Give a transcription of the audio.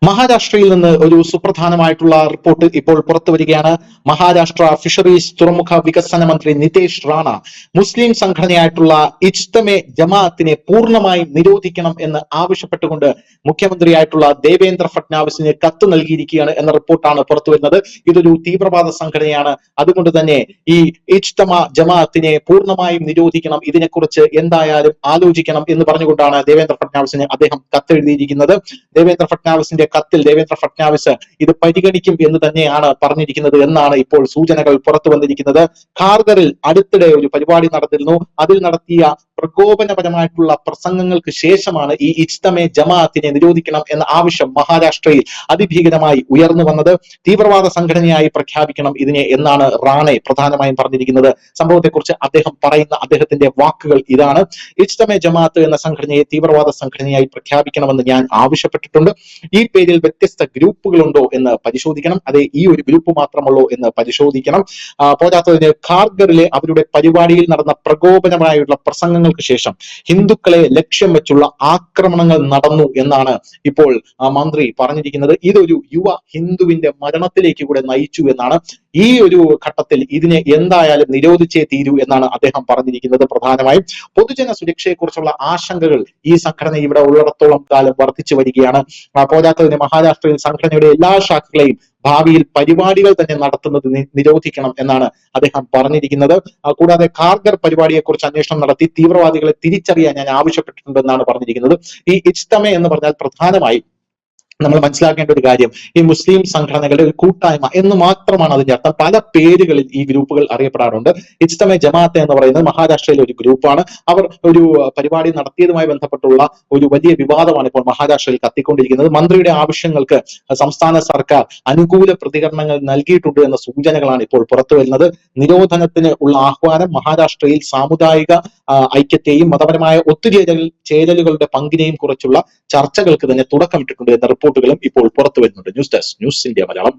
മഹാരാഷ്ട്രയിൽ നിന്ന് ഒരു സുപ്രധാനമായിട്ടുള്ള റിപ്പോർട്ട് ഇപ്പോൾ പുറത്തു വരികയാണ്. മഹാരാഷ്ട്ര ഫിഷറീസ് തുറമുഖ വികസന മന്ത്രി നിതേഷ് റാണ മുസ്ലിം സംഘടനയായിട്ടുള്ള ഇജ്തമെ ജമാഅത്തിനെ പൂർണ്ണമായും നിരോധിക്കണം എന്ന് ആവശ്യപ്പെട്ടുകൊണ്ട് മുഖ്യമന്ത്രിയായിട്ടുള്ള ദേവേന്ദ്ര ഫട്നാവിസിന് കത്ത് നൽകിയിരിക്കുകയാണ് എന്ന റിപ്പോർട്ടാണ് പുറത്തു വരുന്നത്. ഇതൊരു തീവ്രവാദ സംഘടനയാണ്, അതുകൊണ്ട് തന്നെ ഈ ഇജ്തമ ജമാഅത്തിനെ പൂർണ്ണമായും നിരോധിക്കണം, ഇതിനെക്കുറിച്ച് എന്തായാലും ആലോചിക്കണം എന്ന് പറഞ്ഞുകൊണ്ടാണ് ദേവേന്ദ്ര ഫട്നാവിസിന് അദ്ദേഹം കത്തെഴുതിയിരിക്കുന്നത്. ദേവേന്ദ്ര ഫട്നാവിസിന്റെ കത്തിൽ ദേവേന്ദ്ര ഫട്നാവിസ് ഇത് പരിഗണിക്കും എന്ന് തന്നെയാണ് പറഞ്ഞിരിക്കുന്നത് എന്നാണ് ഇപ്പോൾ സൂചനകൾ പുറത്തു വന്നിരിക്കുന്നത്. ഖാർഗറിൽ അടുത്തിടെ ഒരു പരിപാടി നടന്നിരുന്നു. അതിൽ നടത്തിയ പ്രകോപനപരമായിട്ടുള്ള പ്രസംഗങ്ങൾക്ക് ശേഷമാണ് ഈ ഇജ്തമെ ജമാഅത്തിനെ നിരോധിക്കണം എന്ന ആവശ്യം മഹാരാഷ്ട്രയിൽ അതിഭീകരമായി ഉയർന്നു വന്നത്. തീവ്രവാദ സംഘടനയായി പ്രഖ്യാപിക്കണം ഇതിനെ എന്നാണ് റാണെ പ്രധാനമായും പറഞ്ഞിരിക്കുന്നത്. സംഭവത്തെക്കുറിച്ച് അദ്ദേഹം പറയുന്ന അദ്ദേഹത്തിന്റെ വാക്കുകൾ ഇതാണ്: ഇജ്തമെ ജമാഅത്ത് എന്ന സംഘടനയെ തീവ്രവാദ സംഘടനയായി പ്രഖ്യാപിക്കണമെന്ന് ഞാൻ ആവശ്യപ്പെട്ടിട്ടുണ്ട്. ഈ പേരിൽ വ്യത്യസ്ത ഗ്രൂപ്പുകളുണ്ടോ എന്ന് പരിശോധിക്കണം, അതെ ഈ ഒരു ഗ്രൂപ്പ് മാത്രമുള്ളോ എന്ന് പരിശോധിക്കണം. പോരാത്തതിന് ഖാർഗറിലെ അവരുടെ പരിപാടിയിൽ നടന്ന പ്രകോപനമായുള്ള പ്രസംഗങ്ങൾക്ക് ശേഷം ഹിന്ദുക്കളെ ലക്ഷ്യം വെച്ചുള്ള ആക്രമണങ്ങൾ നടന്നു എന്നാണ് ഇപ്പോൾ മന്ത്രി പറഞ്ഞിരിക്കുന്നത്. ഇതൊരു യുവ ഹിന്ദുവിന്റെ മരണത്തിലേക്ക് കൂടെ നയിച്ചു എന്നാണ്. ഈ ഒരു ഘട്ടത്തിൽ ഇതിനെ എന്തായാലും നിരോധിച്ചേ തീരൂ എന്നാണ് അദ്ദേഹം പറഞ്ഞിരിക്കുന്നത്. പ്രധാനമായും പൊതുജന സുരക്ഷയെക്കുറിച്ചുള്ള ആശങ്കകൾ ഈ സംഘടന ഇവിടെ ഉള്ളിടത്തോളം കാലം വർദ്ധിച്ചു വരികയാണ്. പോരാത്തതിന് മഹാരാഷ്ട്രയിൽ സംഘടനയുടെ എല്ലാ ശാഖകളെയും ഭാവിയിൽ പരിപാടികൾ തന്നെ നടത്തുന്നത് നിരോധിക്കണം എന്നാണ് അദ്ദേഹം പറഞ്ഞിരിക്കുന്നത്. കൂടാതെ ഖാർഗർ പരിപാടിയെക്കുറിച്ച് അന്വേഷണം നടത്തി തീവ്രവാദികളെ തിരിച്ചറിയാൻ ഞാൻ ആവശ്യപ്പെട്ടിട്ടുണ്ടെന്നാണ് പറഞ്ഞിരിക്കുന്നത്. ഈ ഇജ്തമെ എന്ന് പറഞ്ഞാൽ പ്രധാനമായും നമ്മൾ മനസ്സിലാക്കേണ്ട ഒരു കാര്യം, ഈ മുസ്ലിം സംഘടനകളുടെ ഒരു കൂട്ടായ്മ എന്ന് മാത്രമാണ് അതിന്റെ അർത്ഥം. പല പേരുകളിൽ ഈ ഗ്രൂപ്പുകൾ അറിയപ്പെടാറുണ്ട്. ഇജ്തമെ ജമാഅത്ത് എന്ന് പറയുന്നത് മഹാരാഷ്ട്രയിലെ ഒരു ഗ്രൂപ്പാണ്. അവർ ഒരു പരിപാടി നടത്തിയതുമായി ബന്ധപ്പെട്ടുള്ള ഒരു വലിയ വിവാദമാണ് ഇപ്പോൾ മഹാരാഷ്ട്രയിൽ കത്തിക്കൊണ്ടിരിക്കുന്നത്. മന്ത്രിയുടെ ആവശ്യങ്ങൾക്ക് സംസ്ഥാന സർക്കാർ അനുകൂല പ്രതികരണങ്ങൾ നൽകിയിട്ടുണ്ട് എന്ന സൂചനകളാണ് ഇപ്പോൾ പുറത്തു വരുന്നത്. നിരോധനത്തിന് ഉള്ള ആഹ്വാനം മഹാരാഷ്ട്രയിൽ സാമുദായിക ഐക്യത്തെയും മതപരമായ ഒത്തുചേരലുകളുടെ പങ്കിനെയും കുറിച്ചുള്ള ചർച്ചകൾക്ക് തന്നെ തുടക്കമിട്ടിട്ടുണ്ട് എന്ന റിപ്പോർട്ടുകളും ഇപ്പോൾ പുറത്തു വരുന്നുണ്ട്. News desk, news India Malayalam.